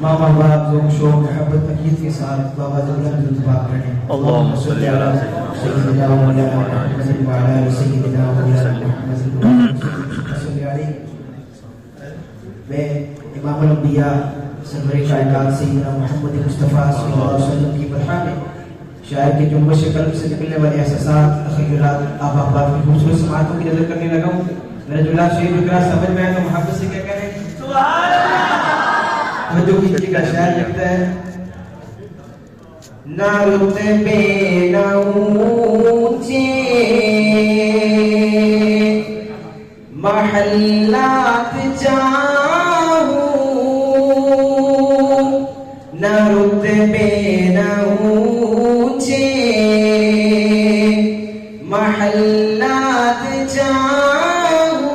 मामा बाप ज़ौक़ शौक़ मोहब्बत अक़ीदत के साथ बाबा ज़ुल्फ़िकार दुआ करें। अल्लाहुम्मा सल्ली अला सय्यिदिना व मौलाना मुहम्मद व अला आलि सय्यिदिना व मौलाना मुहम्मद सल्लल्लाहु अलैहि वसल्लम। मैं इमामुल अंबिया सरवरे कायनात सय्यिदना मोहम्मद मुस्तफ़ा सल्लल्लाहु अलैहि वसल्लम की बरखा में शायर के जुम्बश कल्ब से निकलने वाले एहसासात, तख़य्युलात, आबाबात की खूबसूरत समातों की नज़र करने लगा हूँ। मेरा जुला शेर बिकरा समझ में आया तो मोहब्बत से क्या करें? सुभान अल्लाह। जो किसी का शायर लिखता है, ना रुतबे ना ऊंचे महल्लात चाहूं, ना रुतबे ना ऊंचे महल्लात चाहूं,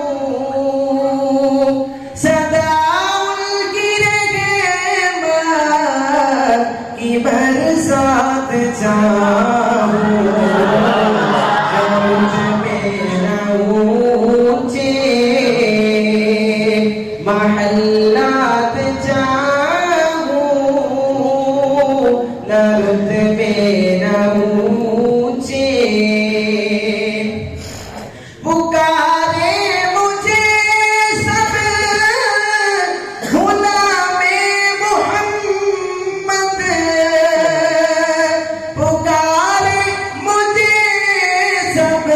सदा की बरसात चाहूं, मेरा ऊंचे महल्लात चाहूं, नर्द मेरा ऊंचे पुकारे मुझे सब गुलामे मोहम्मद, पुकारे मुझे सब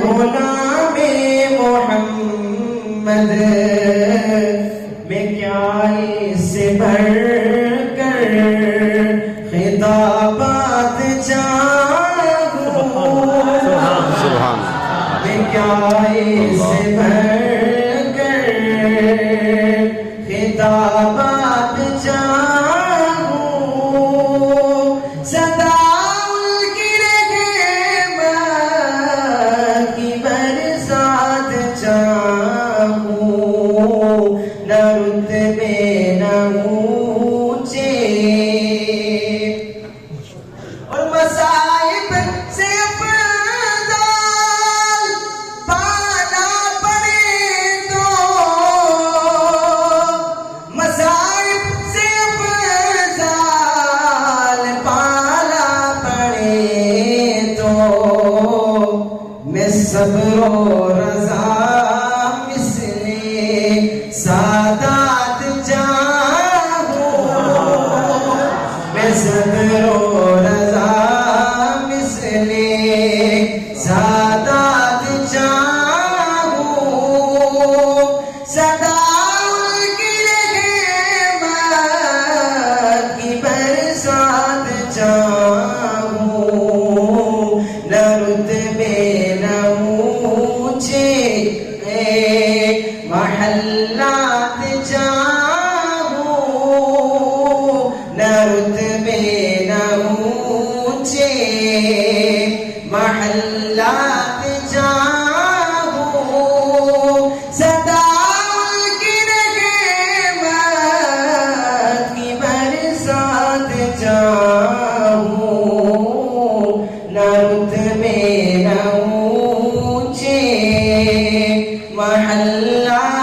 गुलामे मोहम्मद। मैं क्या इससे बढ़कर खिताबात चाहूं, मैं क्या इससे बढ़कर खिताबात चाहूं, सदा उनकी रहमत की बरसात चाहूं, न रुतबे न ऊंचे और मसाइब से अफज़ल पाना पड़े तो, मसाइब से अफज़ल पाना पड़े तो, मैं सब्र और रज़ा मिसले सादात चाहूं, मैं सब्र और रज़ा मिसले सादात चाहूं, सदा उनकी रहमत की बरसात चाहूं, न रुतबे न ऊंचे महल्लात चाहूं, न रुतबे न ऊंचे महल्लात चाहूं, सदा उनकी रहमत की बरसात चाहूं, न रुतबे न ऊंचे महल्लात